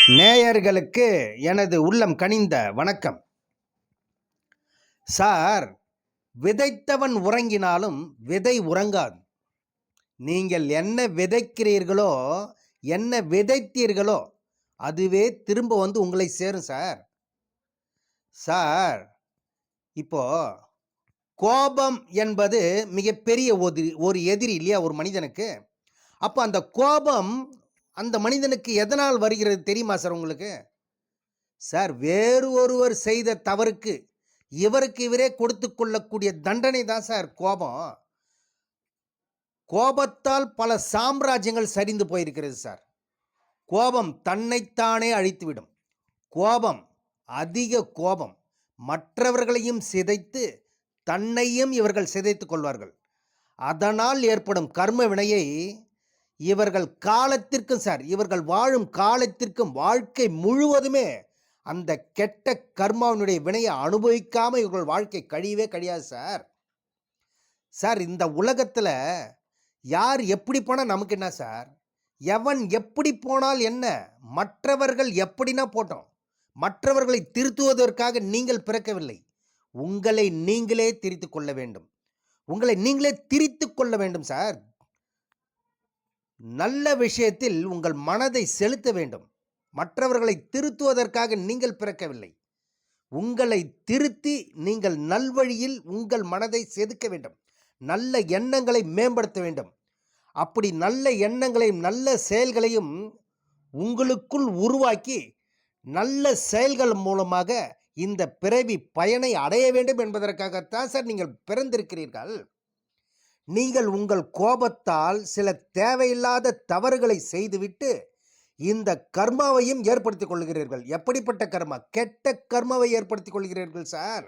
நேயர்களுக்கு எனது உள்ளம் கனிந்த வணக்கம். சார், விதைத்தவன் உறங்கினாலும் விதை உறங்காது. நீங்கள் என்ன விதைக்கிறீர்களோ, என்ன விதைத்தீர்களோ அதுவே திரும்ப வந்து உங்களை சேரும் சார். சார், இப்போ கோபம் என்பது மிகப்பெரிய ஒரு எதிரி இல்லையா ஒரு மனிதனுக்கு? அப்போ அந்த கோபம் அந்த மனிதனுக்கு எதனால் வருகிறது தெரியுமா சார் உங்களுக்கு? சார், வேறு ஒருவர் செய்த தவறுக்கு இவருக்கு இவரே கொடுத்து கொள்ளக்கூடிய தண்டனை தான் சார் கோபம். கோபத்தால் பல சாம்ராஜ்யங்கள் சரிந்து போயிருக்கிறது சார். கோபம் தன்னைத்தானே அழித்துவிடும். கோபம், அதிக கோபம் மற்றவர்களையும் சிதைத்து தன்னையும் இவர்கள் சிதைத்துக் கொள்வார்கள். அதனால் ஏற்படும் கர்ம வினையை இவர்கள் காலத்திற்கும் சார், இவர்கள் வாழும் காலத்திற்கும் வாழ்க்கை முழுவதுமே அந்த கெட்ட கர்மாவினுடைய வினையை அனுபவிக்காம இவர்கள் வாழ்க்கை கழியவே கழியாது சார். சார், இந்த உலகத்தில் யார் எப்படி போனால் நமக்கு என்ன சார்? எவன் எப்படி போனால் என்ன? மற்றவர்கள் எப்படின்னா போட்டோம். மற்றவர்களை திருத்துவதற்காக நீங்கள் பிறக்கவில்லை. உங்களை நீங்களே திரித்து கொள்ள வேண்டும். உங்களை நீங்களே திரித்து கொள்ள வேண்டும் சார். நல்ல விஷயத்தில் உங்கள் மனதை செலுத்த வேண்டும். மற்றவர்களை திருத்துவதற்காக நீங்கள் பிறக்கவில்லை. உங்களை திருத்தி நீங்கள் நல்வழியில் உங்கள் மனதை செதுக்க வேண்டும். நல்ல எண்ணங்களை மேம்படுத்த வேண்டும். அப்படி நல்ல எண்ணங்களையும் நல்ல செயல்களையும் உங்களுக்குள் உருவாக்கி நல்ல செயல்கள் மூலமாக இந்த பிறவி பயனை அடைய வேண்டும் என்பதற்காகத்தான் சார் நீங்கள் பிறந்திருக்கிறீர்கள். நீங்கள் உங்கள் கோபத்தால் சில தேவையில்லாத தவறுகளை செய்துவிட்டு இந்த கர்மாவையும் ஏற்படுத்திக் கொள்கிறீர்கள். எப்படிப்பட்ட கர்மா? கெட்ட கர்மாவை ஏற்படுத்திக் கொள்கிறீர்கள் சார்.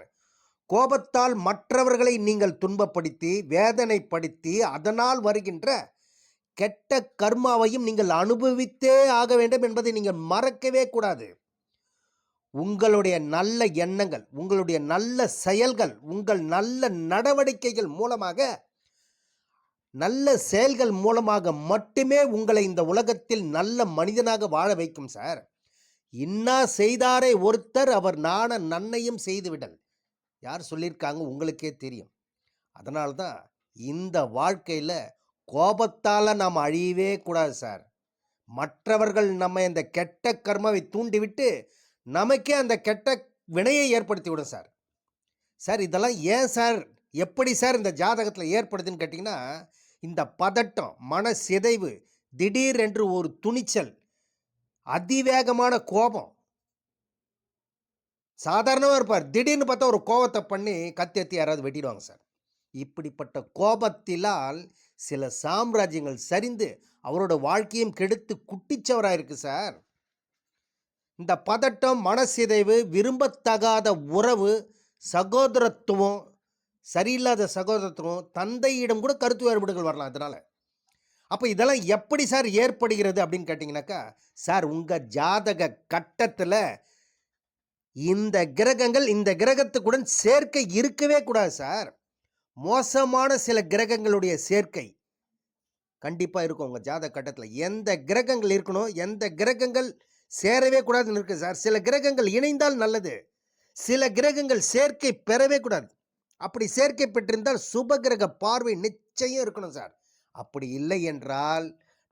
கோபத்தால் மற்றவர்களை நீங்கள் துன்பப்படுத்தி வேதனைப்படுத்தி அதனால் வருகின்ற கெட்ட கர்மாவையும் நீங்கள் அனுபவித்தே ஆக வேண்டும் என்பதை நீங்கள் மறக்கவே கூடாது. உங்களுடைய நல்ல எண்ணங்கள், உங்களுடைய நல்ல செயல்கள், உங்கள் நல்ல நடவடிக்கைகள் மூலமாக, நல்ல செயல்கள் மூலமாக மட்டுமே உங்களை இந்த உலகத்தில் நல்ல மனிதனாக வாழ வைக்கும் சார். இன்னா செய்தாரே ஒருத்தர் அவர் நாண நன்னையும் செய்துவிடல். யார் சொல்லியிருக்காங்க உங்களுக்கே தெரியும். அதனால்தான் இந்த வாழ்க்கையில் கோபத்தால் நாம் அழியவே கூடாது சார். மற்றவர்கள் நம்ம இந்த கெட்ட கர்மாவை தூண்டிவிட்டு நமக்கே அந்த கெட்ட வினையை ஏற்படுத்தி விடும் சார். சார், இதெல்லாம் ஏன் சார், எப்படி சார் இந்த ஜாதகத்தில் ஏற்படுதுன்னு கேட்டிங்கன்னா, இந்த பதட்டம், மன சிதைவு, திடீர் என்று ஒரு துணிச்சல், அதிவேகமான கோபம். சாதாரணமாக இருப்பார், திடீர்னு பார்த்தா ஒரு கோபத்தை பண்ணி கத்தி எத்தி யாராவது வெட்டிடுவாங்க சார். இப்படிப்பட்ட கோபத்திலால் சில சாம்ராஜ்யங்கள் சரிந்து அவரோட வாழ்க்கையும் கெடுத்து குட்டிச்சவராக இருக்கு சார். இந்த பதட்டம், மனசிதைவு, விரும்பத்தகாத உறவு, சகோதரத்துவம், சரியில்லாத சகோதரத்துவம், தந்தையிடம் கூட கருத்து வேறுபாடுகள் வரலாம். அதனால் அப்போ இதெல்லாம் எப்படி சார் ஏற்படுகிறது அப்படின்னு கேட்டிங்கனாக்கா, சார் உங்கள் ஜாதக கட்டத்தில் இந்த கிரகங்கள் இந்த கிரகத்துக்குடன் சேர்க்கை இருக்கவே கூடாது சார். மோசமான சில கிரகங்களுடைய சேர்க்கை கண்டிப்பாக இருக்கும் உங்கள் ஜாதக கட்டத்தில். எந்த கிரகங்கள் இருக்கணும், எந்த கிரகங்கள் சேரவே கூடாதுன்னு இருக்குது சார். சில கிரகங்கள் இணைந்தால் நல்லது, சில கிரகங்கள் சேர்க்கை பெறவே கூடாது. அப்படி சேர்க்கை பெற்றிருந்தால் சுப கிரக பார்வை நிச்சயம் இருக்கணும் சார். அப்படி இல்லை என்றால்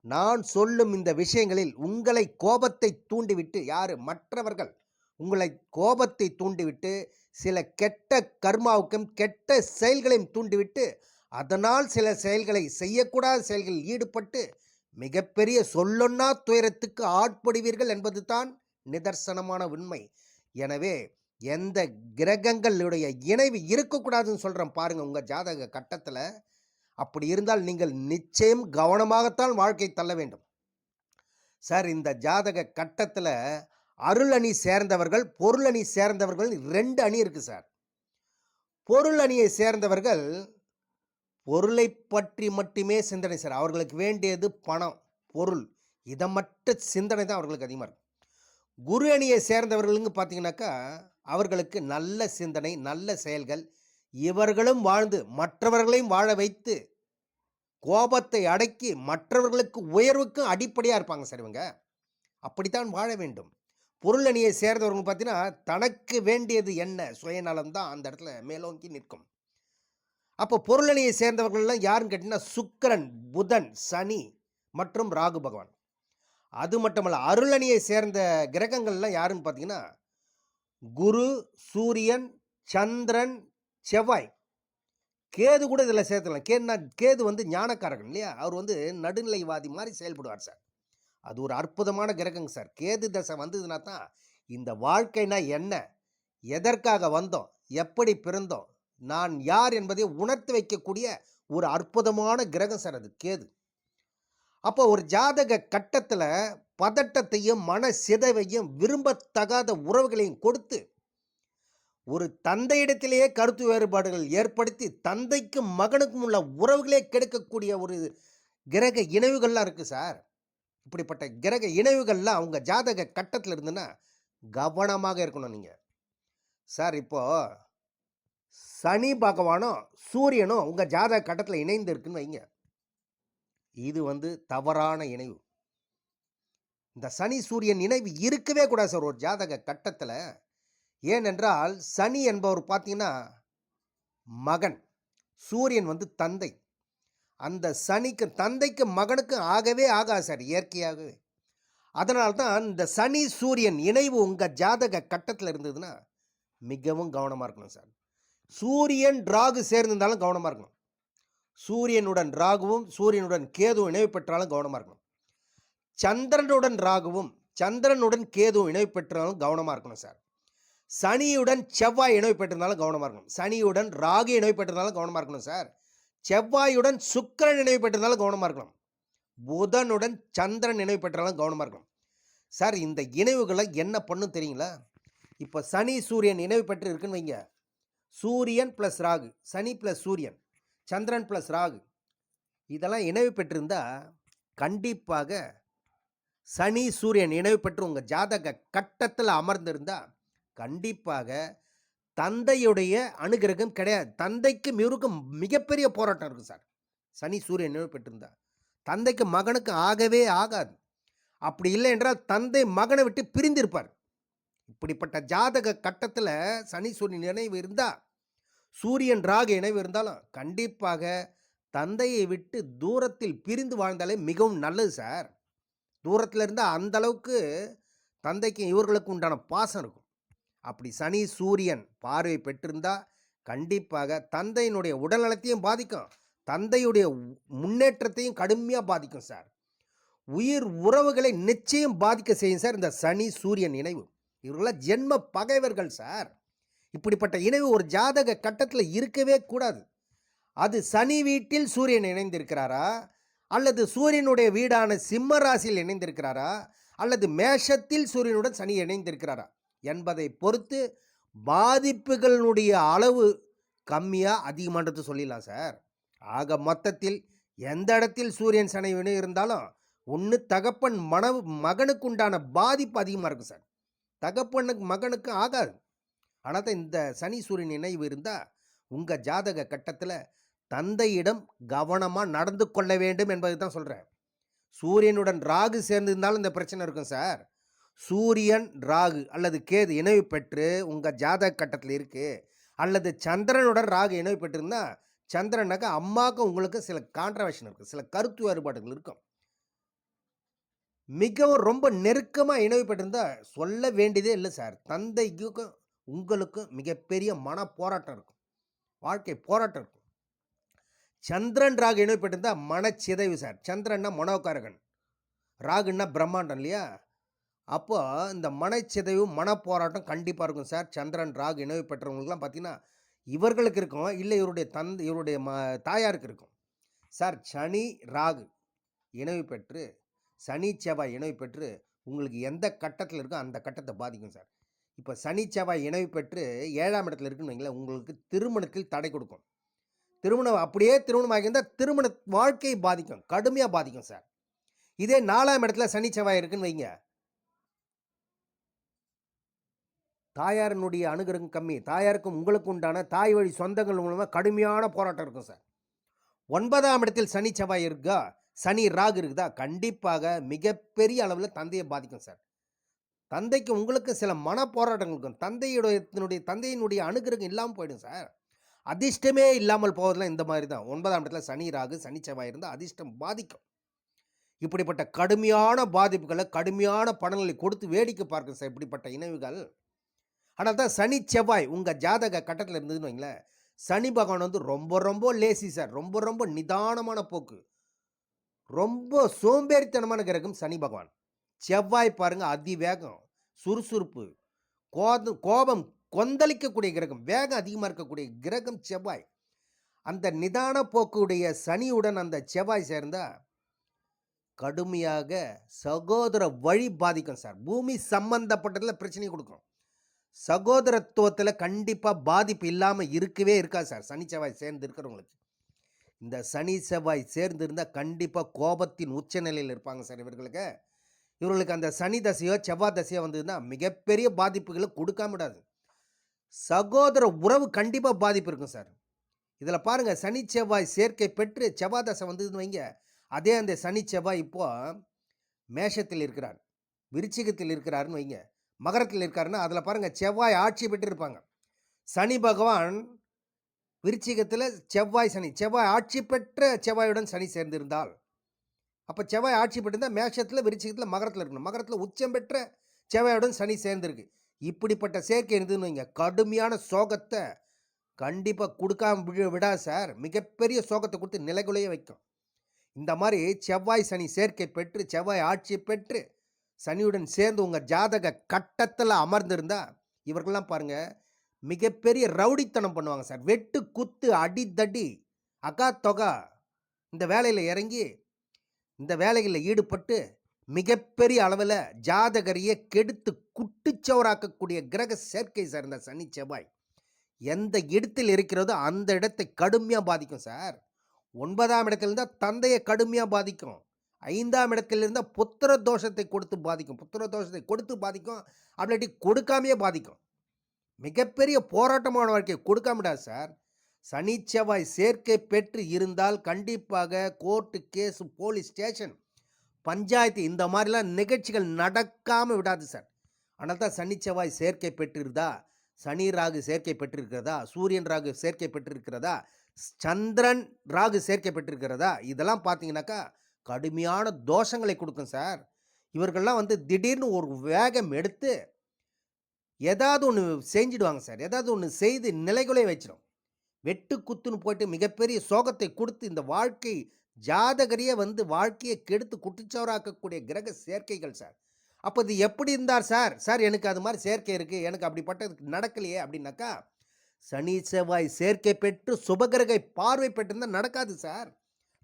நான் சொல்லும் இந்த விஷயங்களில் உங்களை கோபத்தை தூண்டிவிட்டு, யார்? மற்றவர்கள் உங்களை கோபத்தை தூண்டிவிட்டு சில கெட்ட கர்மாவுக்கும் கெட்ட செயல்களையும் தூண்டிவிட்டு அதனால் சில செயல்களை செய்யக்கூடாத செயல்களில் ஈடுபட்டு மிகப்பெரிய சொல்லொன்னா துயரத்துக்கு ஆட்படுவீர்கள் என்பது தான் நிதர்சனமான உண்மை. எனவே எந்த கிரகங்களுடைய இணைவு இருக்கக்கூடாதுன்னு சொல்கிறேன் பாருங்கள் உங்கள் ஜாதக கட்டத்தில். அப்படி இருந்தால் நீங்கள் நிச்சயம் கவனமாகத்தான் வாழ்க்கை தள்ள வேண்டும் சார். இந்த ஜாதக கட்டத்தில் அருள் அணி சேர்ந்தவர்கள், பொருள் அணி சேர்ந்தவர்கள் 2 அணி இருக்குது சார். பொருள் அணியை சேர்ந்தவர்கள் பொருளை பற்றி மட்டுமே சிந்தனை சார். அவர்களுக்கு வேண்டியது பணம், பொருள், இதை மட்டும் சிந்தனை தான் அவர்களுக்கு அதிகமாக இருக்கும். குரு அணியை சேர்ந்தவர்களுங்க பார்த்தீங்கன்னாக்கா அவர்களுக்கு நல்ல சிந்தனை, நல்ல செயல்கள், இவர்களும் வாழ்ந்து மற்றவர்களையும் வாழ வைத்து கோபத்தை அடக்கி மற்றவர்களுக்கு உயர்வுக்கும் அடிப்படையாக இருப்பாங்க சார் இவங்க. அப்படித்தான் வாழ வேண்டும். பொருளணியை சேர்ந்தவர்கள் பார்த்தீங்கன்னா, தனக்கு வேண்டியது என்ன? சுயநலம் தான் அந்த இடத்துல மேலோங்கி நிற்கும். அப்போ பொருளணியை சேர்ந்தவர்கள்லாம் யாருன்னு கேட்டீங்கன்னா, சுக்கிரன், புதன், சனி மற்றும் ராகு பகவான். அது மட்டுமல்ல, அருளணியை சேர்ந்த கிரகங்கள்லாம் யாருன்னு பார்த்தீங்கன்னா, குரு, சூரியன், சந்திரன், செவ்வாய். கேது கூட இதில சேர்த்துக்கலாம். கேது வந்து ஞானக்காரகன் இல்லையா? அவர் வந்து நடுநிலைவாதி மாரி செயல்படுவார் சார். அது ஒரு அற்புதமான கிரகங்க சார். கேது தசை வந்ததுனா தான், இந்த வாழ்க்கைனா என்ன? எதற்காக வந்தோம்? எப்படி பிறந்தோம்? நான் யார் என்பதை உணர்த்தி வைக்கக்கூடிய ஒரு அற்புதமான கிரகம் சார் அது கேது. அப்போ ஒரு ஜாதக கட்டத்தில பதட்டத்தையும், மன சிதைவையும், விரும்பத்தகாத உறவுகளையும் கொடுத்து, ஒரு தந்தையிடத்திலேயே கருத்து வேறுபாடுகள் ஏற்படுத்தி, தந்தைக்கும் மகனுக்கும் உள்ள உறவுகளே கெடுக்கக்கூடிய ஒரு கிரக இணைவுகள்லாம் இருக்கு சார். இப்படிப்பட்ட கிரக இணைவுகள்லாம் உங்க ஜாதக கட்டத்தில இருந்துன்னா, கவனமாக இருக்கணும் நீங்க. சார் இப்போ சனி பகவானும், சூரியனும் உங்க ஜாதக கட்டத்தில இணைந்து இருக்குன்னு வைங்க. இது வந்து தவறான இணைவு. இந்த சனி, சூரியன் இணைவு இருக்கவே கூடாது சார் ஒரு ஜாதக கட்டத்தில. ஏனென்றால் சனி என்பவர் பார்த்தீங்கன்னா, மகன். சூரியன் வந்து தந்தை. அந்த சனிக்கு தந்தைக்கும் மகனுக்கும் ஆகவே ஆகாது சார் இயற்கையாகவே. அதனால தான் இந்த சனி, சூரியன் இணைவு உங்க ஜாதக கட்டத்தில இருந்ததுன்னா, மிகவும் கவனமா இருக்கணும் சார். சூரியன், ராகு சேர்ந்திருந்தாலும் கவனமா இருக்கணும். சூரியனுடன் ராகுவும், சூரியனுடன் கேதுவும் இணைவு பெற்றாலும் கவனமா இருக்கணும். சந்திரனுடன் ராகுவும், சந்திரனுடன் கேதுவும் இணைவு பெற்றாலும் கவனமா இருக்கணும் சார். சனியுடன் செவ்வாய் இணைவு பெற்றிருந்தாலும் கவனமா இருக்கணும். சனியுடன் ராகு இணைவு பெற்றிருந்தாலும் கவனமா இருக்கணும் சார். செவ்வாயுடன் சுக்கிரன் இணைவு பெற்றிருந்தாலும் கவனமா இருக்கணும். புதனுடன் சந்திரன் இணைவு பெற்றாலும் கவனமா இருக்கணும். சார் இந்த இணைவுகளை என்ன பண்ணும் தெரியுங்களா? இப்போ சனி, சூரியன் இணைவு பெற்று இருக்குன்னு வைங்க. சூரியன் ப்ளஸ் ராகு, சனி ப்ளஸ் சூரியன், சந்திரன் ப்ளஸ் ராகு இதெல்லாம் இணைவு பெற்றிருந்தா கண்டிப்பாக சனி, சூரியன் இணைவு பெற்று உங்கள் ஜாதக கட்டத்தில் அமர்ந்திருந்தா கண்டிப்பாக தந்தையுடைய அனுகிரகம் கிடையாது. தந்தைக்கும் இவருக்கும் மிகப்பெரிய போராட்டம் இருக்குது சார். சனி, சூரியன் இணைவு பெற்றிருந்தா தந்தைக்கு மகனுக்கு ஆகவே ஆகாது. அப்படி இல்லை என்றால் தந்தை மகனை விட்டு பிரிந்திருப்பார். இப்படிப்பட்ட ஜாதக கட்டத்தில் சனி, சூரியன் இணைவு இருந்தால், சூரியன் ராகு இணைவு இருந்தாலும் கண்டிப்பாக தந்தையை விட்டு தூரத்தில் பிரிந்து வாழ்ந்தாலே மிகவும் நல்லது சார். தூரத்தில் இருந்தால் அந்த அளவுக்கு தந்தைக்கும் இவர்களுக்கு உண்டான பாசம் இருக்கும். அப்படி சனி, சூரியன் பார்வை பெற்றிருந்தா கண்டிப்பாக தந்தையினுடைய உடல்நலத்தையும் பாதிக்கும், தந்தையுடைய முன்னேற்றத்தையும் கடுமையாக பாதிக்கும் சார். உயிர் உறவுகளை நிச்சயம் பாதிக்க செய்யும் சார் இந்த சனி, சூரியன் இணைவு. இவர்களாம் ஜென்ம பகைவர்கள் சார். இப்படிப்பட்ட இணைவு ஒரு ஜாதக கட்டத்தில் இருக்கவே கூடாது. அது சனி வீட்டில் சூரியன் இணைந்திருக்கிறாரா, அல்லது சூரியனுடைய வீடான சிம்ம ராசியில் இணைந்திருக்கிறாரா, அல்லது மேஷத்தில் சூரியனுடன் சனி இணைந்திருக்கிறாரா என்பதை பொறுத்து பாதிப்புகளுடைய அளவு கம்மியாக அதிகமானது சொல்லிடலாம் சார். ஆக மொத்தத்தில் எந்த இடத்தில் சூரியன் சனி இணை இருந்தாலும் ஒன்று தகப்பன் மகனுக்கு உண்டான பாதிப்பு அதிகமாக இருக்கும் சார். தகப்பனுக்கு மகனுக்கு ஆகாது. ஆனால் தான் இந்த சனி, சூரியன் இணைவு இருந்தால் உங்கள் ஜாதக கட்டத்தில் தந்தையிடம் கவனமாக நடந்து கொள்ள வேண்டும் என்பதை தான் சொல்கிறேன். சூரியனுடன் ராகு சேர்ந்திருந்தாலும் இந்த பிரச்சனை இருக்கும் சார். சூரியன், ராகு அல்லது கேது இணைவு பெற்று உங்கள் ஜாதக கட்டத்தில் இருக்குது, அல்லது சந்திரனுடன் ராகு இணைவு பெற்றிருந்தா, சந்திரனாக்க அம்மாவுக்கும் உங்களுக்கு சில கான்ட்ரவர்ஷன் இருக்குது, சில கருத்து வேறுபாடுகள் இருக்கும். மிகவும் ரொம்ப நெருக்கமாக இணைவு பெற்றிருந்தால் சொல்ல வேண்டியதே இல்லை சார். தந்தைக்கும் உங்களுக்கும் மிகப்பெரிய மன போராட்டம் இருக்கும், வாழ்க்கை போராட்டம் இருக்கும். சந்திரன் ராகு இணைவு பெற்றிருந்தால் மனச்சிதைவு சார். சந்திரன்னா மனோகாரகன், ராகுன்னா பிரம்மாண்டம் இல்லையா? அப்போ இந்த மனச்சிதைவு, மனப்போராட்டம் கண்டிப்பாக இருக்கும் சார். சந்திரன் ராகு இணைவு பெற்றவங்களுக்குலாம் பார்த்தீங்கன்னா இவர்களுக்கு இருக்கும், இல்லை இவருடைய தாயாருக்கு இருக்கும் சார். சனி ராகு இணைவு பெற்று, சனி செவ்வாய் இணைவு பெற்று உங்களுக்கு எந்த கட்டத்தில் இருக்கோ அந்த கட்டத்தை பாதிக்கும் சார். இப்போ சனி செவ்வாய் இணைவு பெற்று 7ஆம் இடத்துல இருக்குன்னு வைங்களேன், உங்களுக்கு திருமணத்தில் தடை கொடுக்கும். திருமணம் ஆகியிருந்தால் திருமண வாழ்க்கையை பாதிக்கும், கடுமையாக பாதிக்கும் சார். இதே 4ஆம் இடத்துல சனி செவ்வாய் இருக்குன்னு வைங்க, தாயாரினுடைய அனுகிரகம் கம்மி, தாயாருக்கும் உங்களுக்கு உண்டான தாய் வழி சொந்தங்கள் மூலமாக கடுமையான போராட்டம் இருக்கும் சார். 9ஆம் இடத்தில் சனி செவ்வாய் இருக்கா, சனி, ராகு இருக்குதா, கண்டிப்பாக மிகப்பெரிய அளவுல தந்தைய பாதிக்கும் சார். தந்தைக்கு உங்களுக்கு சில போராட்டங்கள் இருக்கும். தந்தையினுடைய அனுக்கிரகம் இல்லாம போயிடும் சார். அதிர்ஷ்டமே இல்லாமல் போவதெல்லாம் இந்த மாரி தான். 9ஆம் இடத்துல சனி, ராகு, சனி, செவ்வாய் இருந்தா அதிர்ஷ்டம் பாதிக்கும். இப்படிப்பட்ட கடுமையான பாதிப்புகள, கடுமையான பலன்களை கொடுத்து வேடிக்கை பார்க்கும் சார் இப்படிப்பட்ட இணைவுகள். அதனால தான் சனி, செவ்வாய் உங்க ஜாதக கட்டத்தில இருந்ததுன்னு வைங்களேன், சனி பகவான் வந்து ரொம்ப ரொம்ப லேசி சார். ரொம்ப ரொம்ப நிதானமான போக்கு. ரொம்ப சோம்பேறித்தனமான கிரகம் சனி பகவான். செவ்வாய் பாருங்க அதிவேகம், சுறுசுறுப்பு, கோபம் கொந்தளிக்கக்கூடிய கிரகம். வேகம் அதிகமா இருக்கக்கூடிய கிரகம் செவ்வாய். அந்த நிதான போக்குடைய சனியுடன் அந்த செவ்வாய் சேர்ந்தா, கடுமையாக சகோதர வழி பாதிக்கும் சார். பூமி சம்பந்தப்பட்டதில பிரச்சனைய குடுக்கும். சகோதரத்துவத்தில கண்டிப்பா பாதிப்பு இல்லாம இருக்கவே இருக்காது சார். சனி, செவ்வாய் சேர்ந்து இருக்கிறவங்களுக்கு. இந்த சனி, செவ்வாய் சேர்ந்து இருந்தா கண்டிப்பா கோபத்தின் உச்சநிலையில இருப்பாங்க சார் இவர்களுக்கு. இவர்களுக்கு அந்த சனி தசையோ, செவ்வாய் தசையோ வந்ததுன்னா மிகப்பெரிய பாதிப்புகள குடுக்காம விடாது. சகோதர உறவு கண்டிப்பா பாதிப்பு இருக்கும் சார். இதில பாருங்க சனி, செவ்வாய் சேர்க்கை பெற்று செவ்வாய் தசை வந்ததுன்னு வைங்க, அதே அந்த சனி, செவ்வாய் இப்போ மேஷத்தில் இருக்கிறார், விருச்சிகத்தில் இருக்கிறாருன்னு வைங்க, மகரத்தில் இருக்காருன்னா, அதில பாருங்க செவ்வாய் ஆட்சி பெற்றிருப்பாங்க. சனி பகவான் விருச்சிகத்தில செவ்வாய் ஆட்சி பெற்ற செவ்வாயுடன் சனி சேர்ந்திருந்தால், அப்ப செவ்வாய் ஆட்சி பெற்றிருந்தா மேஷத்தில, விருச்சிகத்தில, மகரத்தில இருக்கணும். மகரத்தில உச்சம் பெற்ற செவ்வாயுடன் சனி சேர்ந்திருக்கு. இப்படிப்பட்ட சேர்க்கை இருந்ததுன்னு வைங்க, கடுமையான சோகத்த கண்டிப்பா குடுக்காம விடாது சார். மிகப்பெரிய சோகத்த குடுத்து நிலைகுலைய வைக்கும். இந்த மாரி செவ்வாய், சனி சேர்க்கை பெற்று, செவ்வாய் ஆட்சி பெற்று, சனியுடன் சேர்ந்து உங்க ஜாதக கட்டத்தில அமர்ந்திருந்தா, இவர்கள்லாம் பாருங்க, மிகப்பெரிய ரவுடித்தனம் பண்ணுவாங்க சார். வெட்டு, குத்து, அடி, தடி, அகா தொகா இந்த வேலையில இறங்கி, இந்த வேலைகள்ல ஈடுபட்டு, மிகப்பெரிய அளவில ஜாதகரையே கெடுத்து குட்டிச்சுவராக்கக்கூடிய கிரக சேர்க்கை சார் இந்த சனி, செவ்வாய். எந்த இடத்தில் இருக்கிறதோ அந்த இடத்தை கடுமையா பாதிக்கும் சார். 9ஆம் இடத்தில் இருந்தா தந்தைய கடுமையா பாதிக்கும். 5ஆம் இடத்தில் இருந்தா புத்திர தோஷத்தை கொடுத்து பாதிக்கும். புத்திர தோஷத்தை கொடுத்து பாதிக்கும். அப்படி கொடுக்காமயே பாதிக்கும். மிகப்பெரிய போராட்டமான வாழ்க்கை கொடுக்காம விடாது சார். சனி, செவ்வாய் சேர்க்கை பெற்று இருந்தால் கண்டிப்பாக court, case, police station, panchayat இந்த மாதிரிலாம் நிகழ்ச்சிகள் நடக்காம விடாது சார். அதனால தான் சனி, செவ்வாய் சேர்க்கை பெற்றிருந்தா, சனி, ராகு சேர்க்கை பெற்றிருக்கிறதா, சூரியன், ராகு சேர்க்கை பெற்றிருக்கிறதா, சந்திரன், ராகு சேர்க்கை பெற்றிருக்கிறதா, இதெல்லாம் பார்த்தீங்கன்னாக்கா கடுமையான தோஷங்களை கொடுக்கும் சார். இவர்கள்லாம் வந்து திடீர்னு ஒரு வேகம் எடுத்து ஏதாவது ஒண்ணு செஞ்சுடுவாங்க சார். ஏதாவது ஒண்ணு செய்து நிலைகுலைய வச்சிரும். வெட்டு குத்துன்னு போயிட்டு மிகப்பெரிய சோகத்தை குடுத்து இந்த வாழ்க்கை ஜாதகரையே வந்து வாழ்க்கையை கெடுத்து குட்டிச்சவராக்கக்கூடிய கிரக சேர்க்கைகள் சார். அப்போ இது எப்படி இருந்தார் சார்? சார் எனக்கு அது மாரி சேர்க்கை இருக்கு. எனக்கு அப்படிப்பட்டது நடக்கலையே அப்படின்னாக்கா, சனி, செவ்வாய் சேர்க்கை பெற்று சுபகிரக பார்வை பெற்றிருந்தா நடக்காது சார்.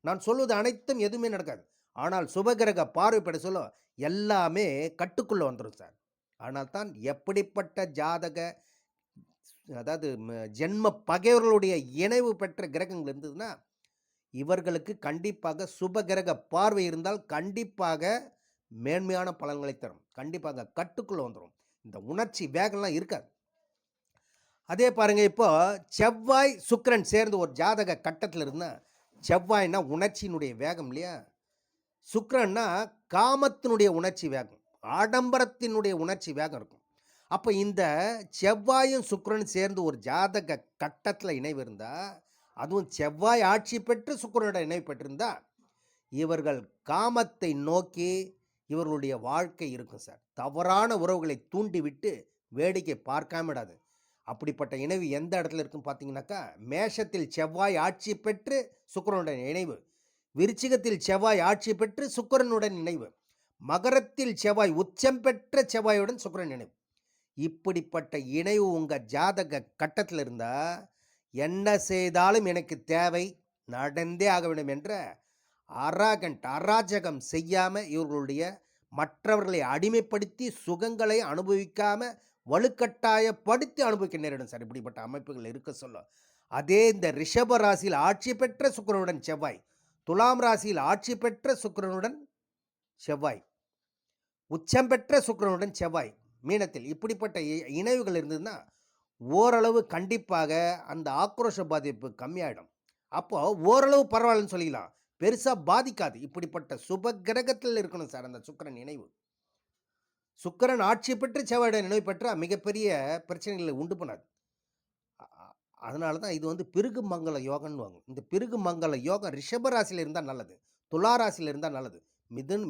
நான் சொல்வது அனைத்தும் எதுவுமே நடக்காது. ஆனால் சுபகிரக பார்வை பெற சொல்ல எல்லாமே கட்டுக்குள்ள வந்துரும் சார். ஆனால் தான் எப்படிப்பட்ட ஜாதக அதாவது ஜென்ம பகைவர்களுடைய இணைவு பெற்ற கிரகங்கள் இருந்ததுன்னா, இவர்களுக்கு கண்டிப்பாக சுபகிரக பார்வை இருந்தால் கண்டிப்பாக மேன்மையான பலன்களை தரும். கண்டிப்பாக கட்டுக்குள்ள வந்துரும். இந்த உணர்ச்சி வேகம்லாம் இருக்காது. அதே பாருங்க இப்போ செவ்வாய், சுக்கிரன் சேர்ந்து ஒரு ஜாதக கட்டத்தில இருந்தா, செவ்வாய்னா உணர்ச்சியினுடைய வேகம் இல்லையா? சுக்கிரன்னா காமத்தினுடைய உணர்ச்சி வேகம். ஆடம்பரத்தினுடைய உணர்ச்சி வேகம் இருக்கும். அப்ப இந்த செவ்வாயும், சுக்கிரனும் சேர்ந்து ஒரு ஜாதக கட்டத்தில இணைவு இருந்தா, அதுவும் செவ்வாய் ஆட்சி பெற்று சுக்கிரனுடன் இணைவு பெற்றிருந்தா, இவர்கள் காமத்தை நோக்கி இவர்களுடைய வாழ்க்கை இருக்கும் சார். தவறான உறவுகளை தூண்டிவிட்டு வேடிக்கை பார்க்காம விடாது. அப்படிப்பட்ட இணைவு எந்த இடத்துல இருக்குன்னு பார்த்தீங்கன்னாக்கா, மேஷத்தில் செவ்வாய் ஆட்சி பெற்று சுக்கிரனுடன் இணைவு, விருச்சிகத்தில் செவ்வாய் ஆட்சி பெற்று சுக்கிரனுடன் இணைவு, மகரத்தில் செவ்வாய் உச்சம் பெற்ற செவ்வாயுடன் சுக்கிரன் இணைவு. இப்படிப்பட்ட இணைவு உங்க ஜாதக கட்டத்தில் இருந்தா, என்ன செய்தாலும் எனக்கு தேவை, நடந்தே ஆக வேண்டும் என்ற அராஜகம் செய்யாம இவர்களுடைய மற்றவர்களை அடிமைப்படுத்தி சுகங்களை அனுபவிக்காம வலுக்கட்டாயப்படுத்தி அனுபவிக்க நேரிடும் சார். இப்படிப்பட்ட அமைப்புகள் இருக்க சொல்ல. அதே இந்த ரிஷப ராசியில் ஆட்சி பெற்ற சுக்கிரனுடன் செவ்வாய், துலாம் ராசியில் ஆட்சி பெற்ற சுக்கிரனுடன் செவ்வாய், உச்சம் பெற்ற சுக்கிரனுடன் செவ்வாய் மீனத்தில் இப்படிப்பட்ட இணைவுகள் இருந்ததுன்னா ஓரளவு கண்டிப்பாக அந்த ஆக்ரோஷ பாதிப்பு கம்மியாயிடும். அப்போ ஓரளவு பரவாயில்லன்னு சொல்லிக்கலாம். பெருசா பாதிக்காது. இப்படிப்பட்ட சுப கிரகத்தில் இருக்கணும் சார் அந்த சுக்கிரன் இணைவு. சுக்கிரன் ஆட்சி பெற்று செவ்வாயுடைய நினைவு பெற்றா மிகப்பெரிய பிரச்சனைகளை உண்டு பண்ணாது. அ அ அதனால தான் இது வந்து பிருகு மங்கள யோகம்ன்னுவாங்க. இந்த பிருகு மங்கள யோகம் ரிஷப ராசியில இருந்தா நல்லது. துலா ராசியில இருந்தா நல்லது.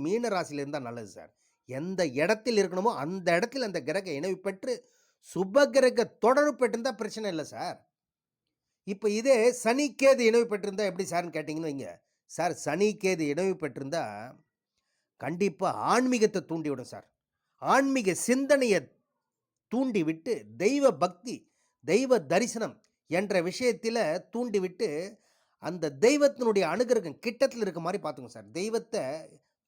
மீன ராசியில இருந்தா நல்லது சார். எந்த இடத்தில் இருக்கணுமோ அந்த இடத்தில் அந்த கிரக இணைவு பெற்று சுப கிரக தொடர்பு பெற்றிருந்தா பிரச்சனை இல்ல சார். இப்ப இதே சனி, கேது இணைவு பெற்றிருந்தா எப்படி சார்ன்னு கேட்டீங்கன்னு வைங்க. சார் சனி, கேது இணைவு பெற்றிருந்தா கண்டிப்பா ஆன்மீகத்த தூண்டிவிடும் சார். ஆன்மீக சிந்தனைய தூண்டிவிட்டு, தெய்வ பக்தி, தெய்வ தரிசனம் என்ற விஷயத்தில தூண்டிவிட்டு, அந்த தெய்வத்தினுடைய அனுகிரகம் கிட்டத்தில இருக்க மாரி பார்த்துக்கும் சார். தெய்வத்த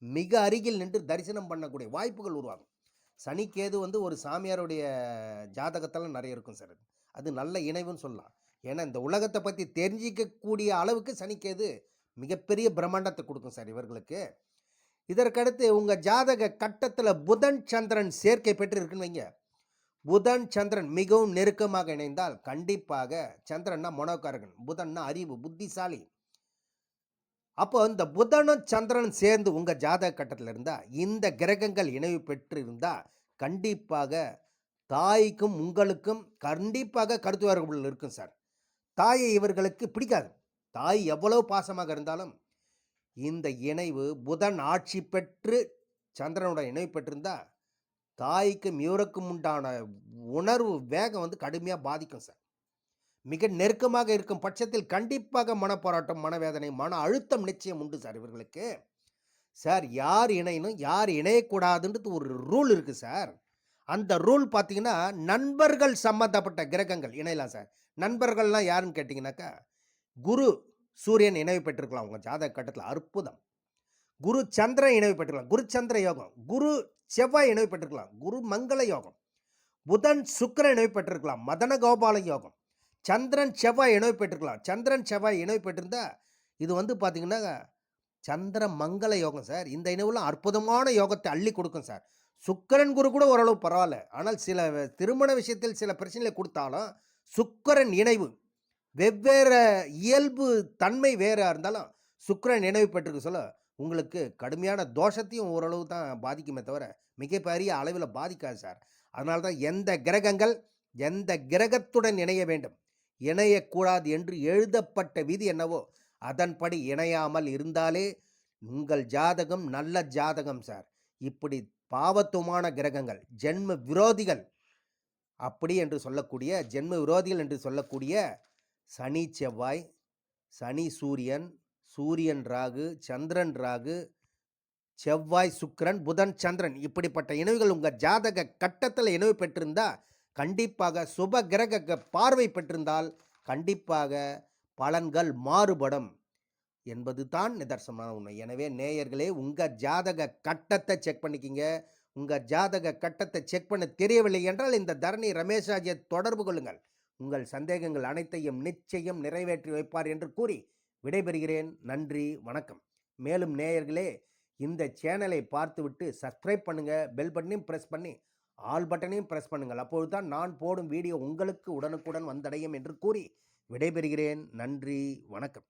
மிக அருகில் நின்று தரிசனம் பண்ணக்கூடிய வாய்ப்புகள் உருவாகும். சனி, கேது வந்து ஒரு சாமியாருடைய ஜாதகத்தில நெறைய இருக்கும் சார் அது. அது நல்ல இணைவுன்னு சொல்லலாம். ஏன்னா, இந்த உலகத்த பத்தி தெரிஞ்சிக்கக்கூடிய அளவுக்கு சனி, கேது மிகப்பெரிய பிரம்மாண்டத்த குடுக்கும் சார் இவர்களுக்கு. இதற்கடுத்து உங்க ஜாதக கட்டத்தில புதன், சந்திரன் சேர்க்கை பெற்று இருக்குன்னு வைங்க. புதன், சந்திரன் மிகவும் நெருக்கமாக இணைந்தால் கண்டிப்பாக சந்திரன்னா மனோகாரகன், புதன்னா அறிவு, புத்திசாலி. அப்போ இந்த புதனும், சந்திரனும் சேர்ந்து உங்க ஜாதக கட்டத்தில இருந்தா, இந்த கிரகங்கள் இணைவு பெற்று இருந்தா, கண்டிப்பாக தாய்க்கும், உங்களுக்கும் கண்டிப்பாக கருத்து வேறுபாடுகள் இருக்கும் சார். தாயை இவர்களுக்கு பிடிக்காது. தாய் எவ்வளவு பாசமாக இருந்தாலும், இந்த இணைவு புதன் ஆட்சி பெற்று சந்திரனுடன் இணைவு பெற்றிருந்தா, தாய்க்கும் இவருக்கும் உண்டான உணர்வு வேகம் வந்து கடுமையா பாதிக்கும் சார். மிக நெருக்கமாக இருக்கும் பட்சத்தில் கண்டிப்பாக மனப்போராட்டம், மனவேதனை, மன அழுத்தம் நிச்சயம் உண்டு சார் இவர்களுக்கு. சார் யார் இணையணும், யார் இணையக்கூடாதுன்றது ஒரு ரூல் இருக்கு சார். அந்த ரூல் பார்த்தீங்கன்னா, நண்பர்கள் சம்மந்தப்பட்ட கிரகங்கள் இணையலாம் சார். நண்பர்கள்லாம் யாருன்னு கேட்டீங்கன்னாக்கா, குரு, சூரியன் இணைவு பெற்றிருக்கலாம் உங்க ஜாதக கட்டத்தில அற்புதம். குரு சந்திரன் இணைவு பெற்றுக்கலாம். குரு சந்திர யோகம். குரு செவ்வாய் இணைவு பெற்றிருக்கலாம். குரு மங்கள யோகம். புதன் சுக்கிரன் இணைவு பெற்றிருக்கலாம். மதன கோபால யோகம். சந்திரன் செவ்வாய் இணைவு பெற்றிருக்கலாம். சந்திரன் செவ்வாய் இணைவு பெற்றிருந்தா, இது வந்து பார்த்தீங்கன்னா, சந்திர மங்கள யோகம் சார். இந்த இணைவுலாம் அற்புதமான யோகத்த அள்ளி கொடுக்கும் சார். சுக்கிரன், குரு கூட ஓரளவு பரவால்ல. ஆனால் சில திருமண விஷயத்தில் சில பிரச்சனைகளை குடுத்தாலும், சுக்கிரன் இணைவு வெவ்வேறு இயல்பு தன்மை வேறா இருந்தாலும், சுக்கிரன் இணைவு பெற்றிருக்க சொல்ல, உங்களுக்கு கடுமையான தோஷத்தையும் ஓரளவு தான் பாதிக்குமே தவிர, மிகப்பெரிய அளவில பாதிக்காது சார். அதனால தான் எந்த கிரகங்கள், எந்த கிரகத்துடன் இணைய வேண்டும், இணையக்கூடாது என்று எழுதப்பட்ட விதி என்னவோ, அதன்படி இணையாமல் இருந்தாலே, உங்கள் ஜாதகம் நல்ல ஜாதகம் சார். இப்படி பாவத்துவமான கிரகங்கள், ஜென்ம விரோதிகள் அப்படி என்று சொல்லக்கூடிய ஜென்ம விரோதிகள் என்று சொல்லக்கூடிய சனி, செவ்வாய், சனி, சூரியன், சூரியன், ராகு, சந்திரன், ராகு, செவ்வாய், சுக்கிரன், புதன், சந்திரன் இப்படிப்பட்ட இணைவுகள் உங்க ஜாதக கட்டத்தில இணைவு பெற்றிருந்தா, கண்டிப்பாக சுப கிரக பார்வை பெற்றிருந்தால், கண்டிப்பாக பலன்கள் மாறுபடும் என்பது தான் நிதர்சனமான உண்மை. எனவே நேயர்களே, உங்க ஜாதக கட்டத்த செக் பண்ணிக்கிங்க. உங்க ஜாதக கட்டத்த செக் பண்ண தெரியவில்லை என்றால், இந்த தரணி ரமேஷ் ராஜை தொடர்பு கொள்ளுங்கள். உங்கள் சந்தேகங்கள் அனைத்தையும் நிச்சயம் நிறைவேற்றி வைப்பார் என்று கூறி விடைபெறுகிறேன். நன்றி, வணக்கம். மேலும் நேயர்களே, இந்த சேனலை பார்த்துவிட்டு சப்ஸ்கிரைப் பண்ணுங்க. பெல் பட்டனையும் பிரஸ் பண்ணி, ஆல் பட்டனையும் பிரஸ் பண்ணுங்கள். அப்பொழுது தான் நான் போடும் வீடியோ உங்களுக்கு உடனுக்குடன் வந்தடையும் என்று கூறி விடைபெறுகிறேன். நன்றி, வணக்கம்.